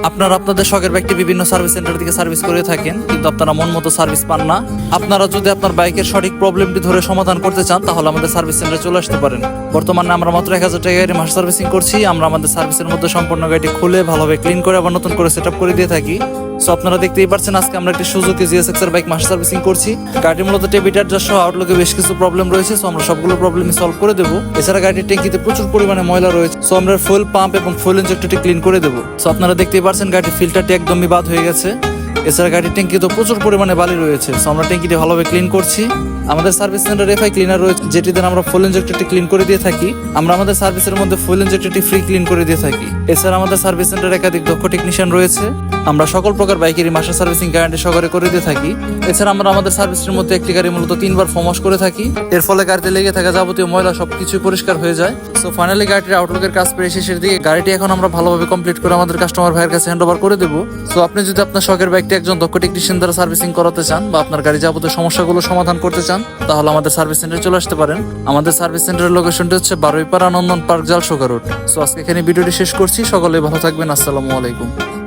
আপনারা আপনাদের শখের বাইকটি বিভিন্ন সার্ভিস সেন্টার থেকে সার্ভিস করে থাকেন, কিন্তু আপনারা মন মতো সার্ভিস পান না। আপনারা যদি আপনার বাইকের সঠিক প্রবলেমটি ধরে সমাধান করতে চান, তাহলে আমাদের সার্ভিস সেন্টারে চলে আসতে পারেন। বর্তমানে আমরা মাত্র 1000 টাকা গাড়ি মাস সার্ভিসিং করছি। আমরা আমাদের সার্ভিসের মধ্যে সম্পূর্ণ গাড়িটি খুলে ভালোভাবে ক্লিন করে আবার নতুন করে সেট আপ করে দিয়ে থাকি। সো আপনারা দেখতেই পাচ্ছেন, আজকে আমরা একটি সুজুকি জিএসএক্স এর বাইক মাস সার্ভিসিং করছি। গাড়ির মূলত টেবিটার সহ আউটলুকে বেশ কিছু প্রবলেম রয়েছে। সো আমরা সবগুলো প্রবলেমই সলভ করে দেবো। এছাড়া গাড়ির ট্যাঙ্কিতে প্রচুর পরিমাণে ময়লা রয়েছে। সো আমরা ফুল পাম্প এবং ফুল ইনজেক্টরটি ক্লিন করে দেবো। সো আপনারা দেখতেই পাচ্ছেন, গাড়ির ফিল্টারটি একদমই বাদ হয়ে গেছে। এছাড়া গাড়ির ট্যাঙ্কিতে প্রচুর পরিমাণে বালি রয়েছে। সো আমরা ট্যাঙ্কিটি ভালোভাবে ক্লিন করছি। আমাদের সার্ভিস সেন্টার এফআই ক্লিনার রয়েছে, যেটি দ্বারা আমরা ফুল ইনজেক্টরটি ক্লিন করে দিয়ে থাকি। আমরা আমাদের সার্ভিসের মধ্যে ফুল ইনজেক্টরটি ফ্রি ক্লিন করে দিয়ে থাকি। এছাড়া আমাদের সার্ভিস সেন্টারে একাধিক দক্ষ টেকনিশিয়ান রয়েছে। আমরা সকল প্রকার বাইকেরই মাসের সার্ভিসিং গ্যারান্টি সহকারে করে দিয়ে থাকি। এছাড়া আমরা আমাদের সার্ভিসের মধ্যে একটি গাড়ি মূলত 3 বার ফোম ওয়াশ করে থাকি। এর ফলে গাড়িতে লেগে থাকা যাবতীয় ময়লা সবকিছু পরিষ্কার হয়ে যায়। সো ফাইনালি গাড়িটির আউটলুকের কাজ পেয়ে শেষের দিকে গাড়িটি এখন আমরা ভালোভাবে কমপ্লিট করে আমাদের কাস্টমার ভাইয়ের কাছে হ্যান্ড ওভার করে দেবো। সো আপনি যদি আপনার শখের বাইকটি একজন দক্ষ টেকনিশিয়ান দ্বারা সার্ভিসিং করাতে চান বা আপনার গাড়ি যাবতীয় সমস্যাগুলো সমাধান করতে চান, তাহলে আমাদের সার্ভিস সেন্টারে চলে আসতে পারেন। আমাদের সার্ভিস সেন্টারের লোকেশনটি হচ্ছে বারুইপাড়া নন্দন পার্ক, জালসোকা রোড। সো আজকে এখানে ভিডিওটি শেষ করছি। সকলে ভালো থাকবেন। আসসালামু আলাইকুম।